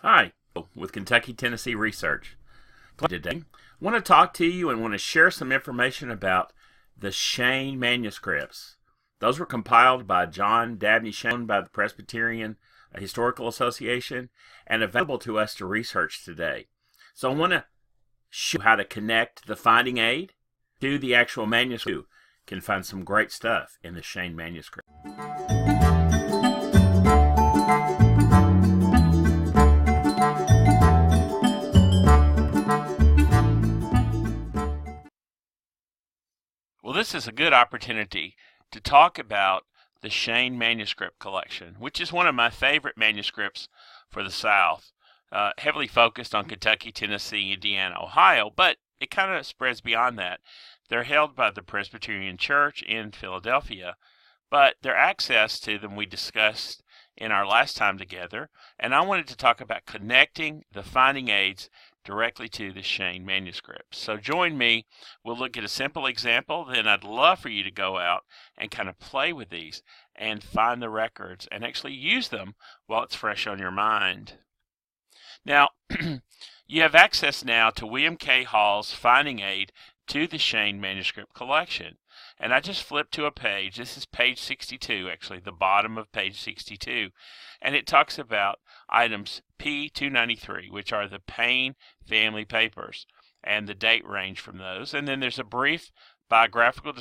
Hi, with Kentucky Tennessee Research. Today, I want to talk to you and want to share some information about the Shane manuscripts. Those were compiled by Dabney Shane by the Presbyterian Historical Association and available to us to research today. So I want to show you how to connect the finding aid to the actual manuscript. You can find some great stuff in the Shane manuscript. Well, this is a good opportunity to talk about the Shane manuscript collection, which is one of my favorite manuscripts for the South, heavily focused on Kentucky, Tennessee, Indiana, Ohio, but it kind of spreads beyond that. They're held by the Presbyterian Church in Philadelphia, but their access to them we discussed in our last time together, and I wanted to talk about connecting the finding aids directly to the Shane manuscript. So join me. We'll look at a simple example. Then I'd love for you to go out and kind of play with these and find the records and actually use them while it's fresh on your mind. Now, you have access now to William K. Hall's finding aid to the Shane manuscript collection. And I just flipped to a page. This is page 62, actually, the bottom of page 62. And it talks about items P293, which are the Payne family papers, and the date range from those. And then there's a brief biographical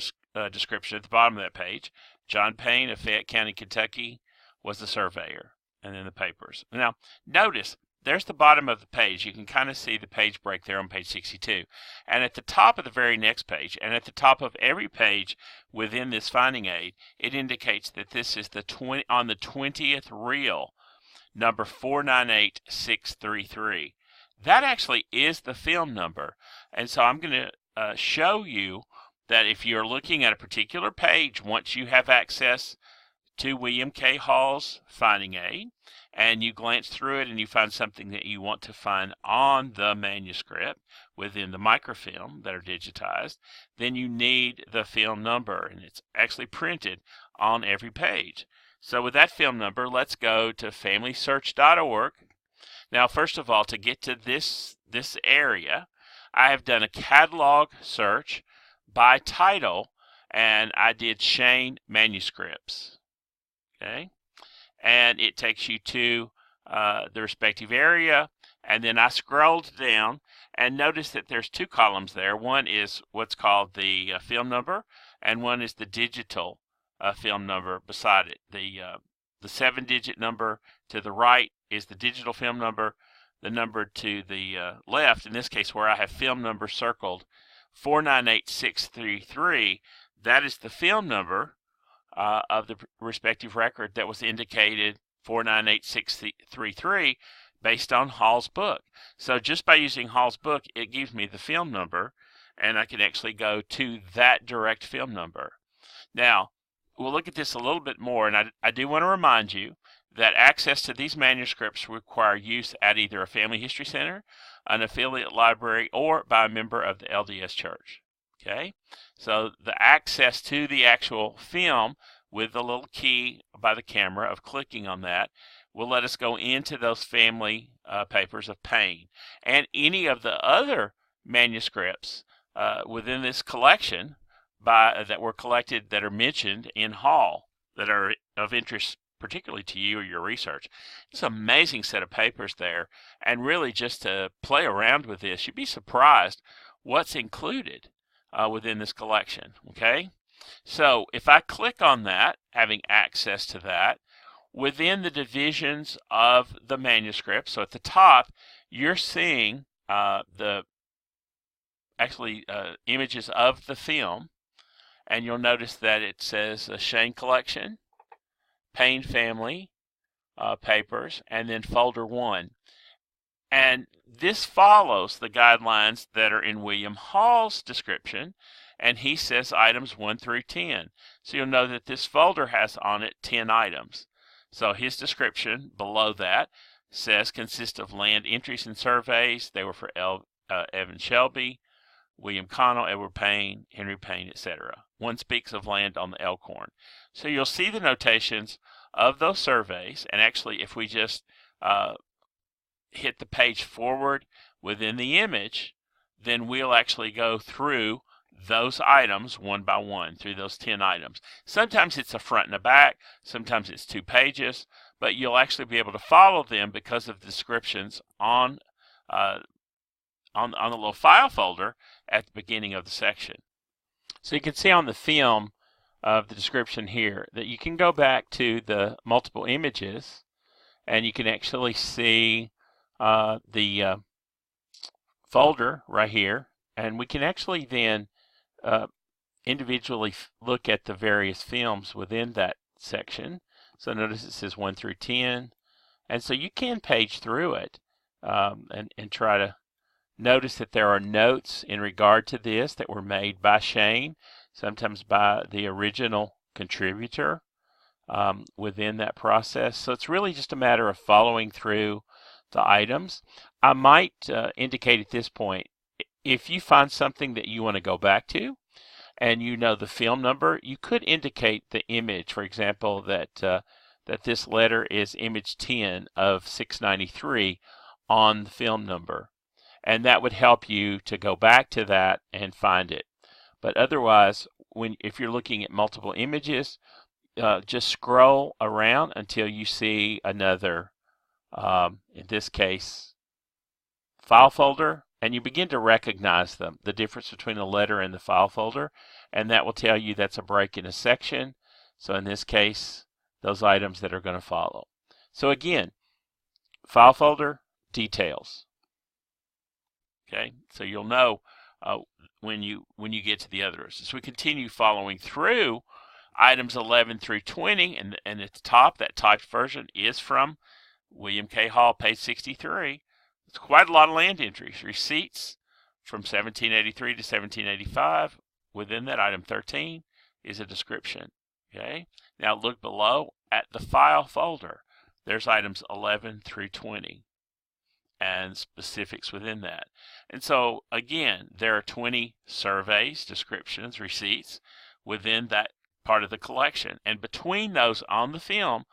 description at the bottom of that page. John Payne of Fayette County, Kentucky, was the surveyor, and then the papers. Now, notice, there's the bottom of the page. You can kind of see the page break there on page 62. And at the top of the very next page, and at the top of every page within this finding aid, it indicates that this is on the 20th reel, number 498633. That actually is the film number. And so I'm going to show you that if you're looking at a particular page, once you have access to William K. Hall's finding aid, and you glance through it and you find something that you want to find on the manuscript within the microfilm that are digitized, then you need the film number, and it's actually printed on every page. So with that film number, let's go to Familysearch.org. Now, first of all, to get to this area, I have done a catalog search by title, and I did Shane manuscripts. Okay, and it takes you to the respective area, and then I scrolled down and notice that there's two columns there. One is what's called the film number, and one is the digital film number beside it. The 7-digit number to the right is the digital film number. The number to the left, in this case where I have film number circled, 498633, that is the film number of the respective record that was indicated 498633 based on Hall's book. So just by using Hall's book, it gives me the film number, and I can actually go to that direct film number. Now, we'll look at this a little bit more, and I do want to remind you that access to these manuscripts require use at either a family history center, an affiliate library, or by a member of the LDS Church. Okay, so the access to the actual film with the little key by the camera of clicking on that will let us go into those family papers of Payne. And any of the other manuscripts within this collection that were collected that are mentioned in Hall that are of interest particularly to you or your research. It's an amazing set of papers there, and really just to play around with this, you'd be surprised what's included within this collection. Okay, so if I click on that, having access to that, within the divisions of the manuscript, so at the top, you're seeing the images of the film, and you'll notice that it says Shane Collection, Payne Family Papers, and then Folder 1. And this follows the guidelines that are in William Hall's description, and he says items 1 through 10. So you'll know that this folder has on it 10 items. So his description below that says consist of land entries and surveys. They were for Evan Shelby, William Connell, Edward Payne, Henry Payne, etc. One speaks of land on the Elkhorn. So you'll see the notations of those surveys, and actually if we just hit the page forward within the image, then we'll actually go through those items one by one, through those 10 items. Sometimes it's a front and a back, sometimes it's 2 pages, but you'll actually be able to follow them because of the descriptions on the little file folder at the beginning of the section. So you can see on the film of the description here that you can go back to the multiple images and you can actually see the folder right here, and we can actually then individually look at the various films within that section. So notice it says 1 through 10, and so you can page through it and try to notice that there are notes in regard to this that were made by Shane, sometimes by the original contributor within that process. So it's really just a matter of following through the items. I might indicate at this point, if you find something that you want to go back to and you know the film number, you could indicate the image, for example, that this letter is image 10 of 693 on the film number. And that would help you to go back to that and find it. But otherwise, if you're looking at multiple images, just scroll around until you see another, in this case, file folder, and you begin to recognize them, the difference between a letter and the file folder, and that will tell you that's a break in a section. So in this case, those items that are going to follow. So again, file folder, details. Okay, so you'll know when you get to the others. As we continue following through, items 11 through 20, and at the top, that typed version is from William K. Hall, page 63. It's quite a lot of land entries. Receipts from 1783 to 1785. Within that, item 13 is a description. Okay, now look below at the file folder. There's items 11 through 20. And specifics within that. And so again, there are 20 surveys, descriptions, receipts within that part of the collection. And between those on the film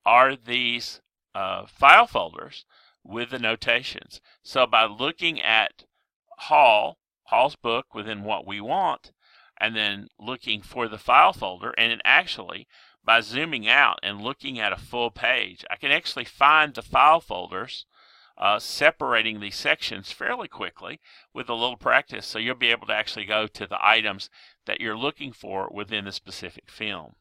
are these file folders with the notations. So by looking at Hall's book within what we want, and then looking for the file folder, and then actually by zooming out and looking at a full page, I can actually find the file folders separating these sections fairly quickly with a little practice, so you'll be able to actually go to the items that you're looking for within the specific film.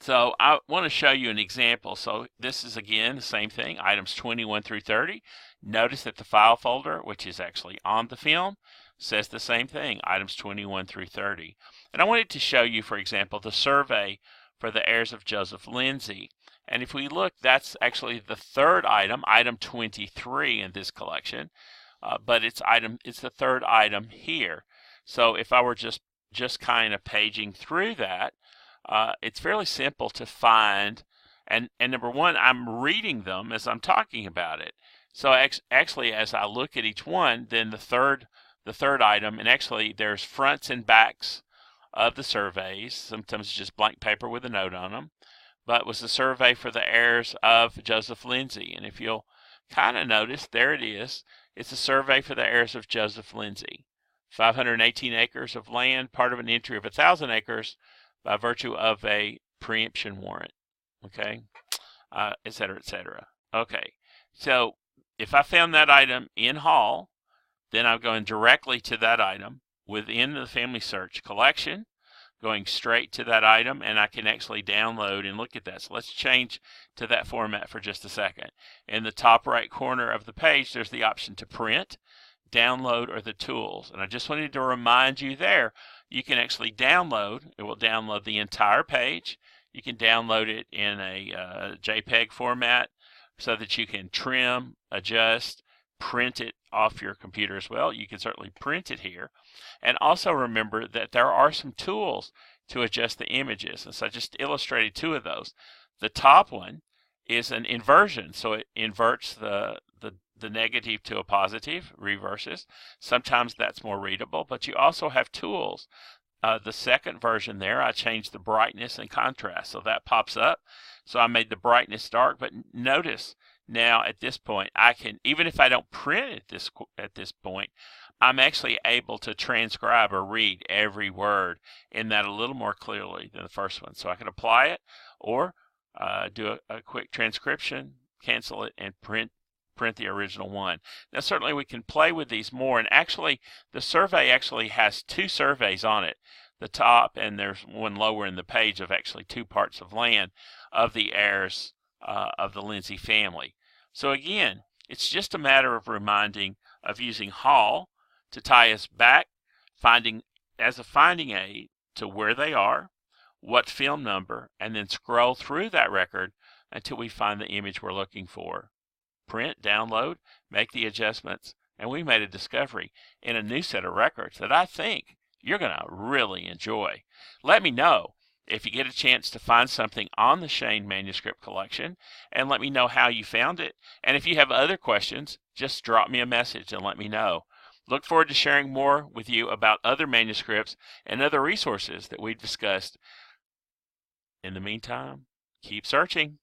So I want to show you an example. So this is again the same thing, items 21 through 30. Notice that the file folder, which is actually on the film, says the same thing, items 21 through 30. And I wanted to show you, for example, the survey for the heirs of Joseph Lindsay. And if we look, that's actually the third item, item 23 in this collection, but it's the third item here. So if I were just kind of paging through that, it's fairly simple to find. And number one, I'm reading them as I'm talking about it. So actually, as I look at each one, then the third item, and actually there's fronts and backs of the surveys. Sometimes just blank paper with a note on them. But it was the survey for the heirs of Joseph Lindsay. And if you'll kind of notice, there it is. It's a survey for the heirs of Joseph Lindsay. 518 acres of land, part of an entry of 1,000 acres by virtue of a preemption warrant. Okay, et cetera, et cetera. Okay, so if I found that item in Hall, then I'm going directly to that item within the Familysearch collection, going straight to that item, and I can actually download and look at that. So let's change to that format for just a second. In the top right corner of the page, there's the option to print, download, or the tools. And I just wanted to remind you there, you can actually download. It will download the entire page. You can download it in a JPEG format so that you can trim, adjust, print it off your computer as well. You can certainly print it here. And also remember that there are some tools to adjust the images. And so I just illustrated two of those. The top one is an inversion. So it inverts the negative to a positive, reverses. Sometimes that's more readable, but you also have tools. The second version there, I changed the brightness and contrast. So that pops up. So I made the brightness dark, but notice now at this point, I can, even if I don't print at this point, I'm actually able to transcribe or read every word in that a little more clearly than the first one. So I can apply it or do a quick transcription, cancel it, and print the original one. Now certainly we can play with these more, and actually the survey actually has 2 surveys on it. The top, and there's one lower in the page of actually 2 parts of land of the heirs of the Lindsay family. So again, it's just a matter of reminding of using Hall to tie us back, as a finding aid to where they are, what film number, and then scroll through that record until we find the image we're looking for. Print, download, make the adjustments, and we made a discovery in a new set of records that I think you're going to really enjoy. Let me know if you get a chance to find something on the Shane manuscript collection, and let me know how you found it. And if you have other questions, just drop me a message and let me know. Look forward to sharing more with you about other manuscripts and other resources that we've discussed. In the meantime, keep searching.